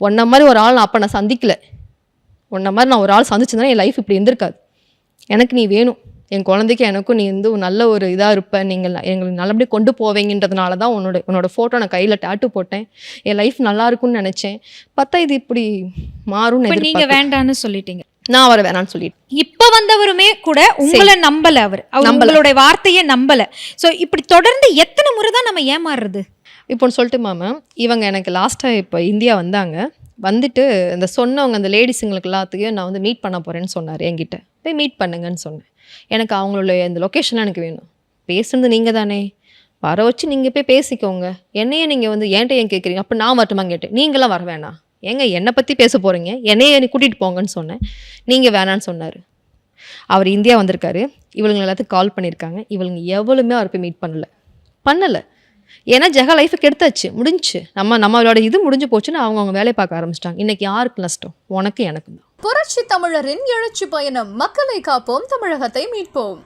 உன்ன மாதிரி ஒரு ஆள் அப்போ நான் சந்திக்கல. உன்ன மாதிரி நான் ஒரு ஆள் சந்திச்சிருந்தா என் லைஃப் இப்படி இருந்திருக்காது. எனக்கு நீ வேணும், என் குழந்தைக்கு எனக்கும் நீ வந்து நல்ல ஒரு இதாக இருப்ப, நீங்கள் எங்களுக்கு நல்லபடியாக கொண்டு போவீங்கன்றதுனால தான் உன்னோட ஃபோட்டோ நான் கையில் டேட்டு போட்டேன். என் லைஃப் நல்லா இருக்கும்னு நினச்சேன். பார்த்தா இது இப்படி மாறும்னு நீங்கள் வேண்டான்னு சொல்லிட்டீங்க. நான் அவரை வேணான்னு சொல்லிட்டு இப்ப வந்தவருமே கூட உங்களை நம்பல. அவர் உங்களுடைய வார்த்தையை நம்பல. ஸோ இப்படி தொடர்ந்து எத்தனை முறை தான் நம்ம ஏமாறுறது? இப்போ சொல்லிட்டு மேம், இவங்க எனக்கு லாஸ்ட்டாக இப்போ இந்தியா வந்தாங்க. வந்துட்டு இந்த சொன்னவங்க அந்த லேடிஸுங்களுக்கு எல்லாத்துக்கும் நான் வந்து மீட் பண்ண போகிறேன்னு சொன்னார் என்கிட்ட. போய் மீட் பண்ணுங்கன்னு சொன்னேன். எனக்கு அவங்களுடைய இந்த லொக்கேஷன்லாம் எனக்கு வேணும். பேசுனது நீங்கள் தானே, வர வச்சு நீங்கள் போய் பேசிக்கோங்க. என்னையே நீங்கள் வந்து ஏன்ட்ட ஏன் கேட்குறீங்க? அப்போ நான் வரட்டுமா கேட்டேன். நீங்களாம் வர வேணாம், ஏங்க என்னை பற்றி பேச போகிறீங்க, என்னையே கூட்டிகிட்டு போங்கன்னு சொன்னேன். நீங்கள் வேணான்னு சொன்னார். அவர் இந்தியா வந்திருக்காரு. இவளுங்க எல்லாத்துக்கும் கால் பண்ணியிருக்காங்க. இவளுங்க எவ்வளவுமே அவர் போய் மீட் பண்ணலை. ஏன்னா ஜெகா லைஃபுக்கு எடுத்தாச்சு, முடிஞ்சு நம்மளோட இது முடிஞ்சு போச்சுன்னு அவங்க வேலையை பார்க்க ஆரம்பிச்சிட்டாங்க. இன்னைக்கு யாருக்கு நஷ்டம்? உனக்கு எனக்கு தான். புரட்சி தமிழரின் எழுச்சி பயணம். மக்களை காப்போம், தமிழகத்தை மீட்போம்.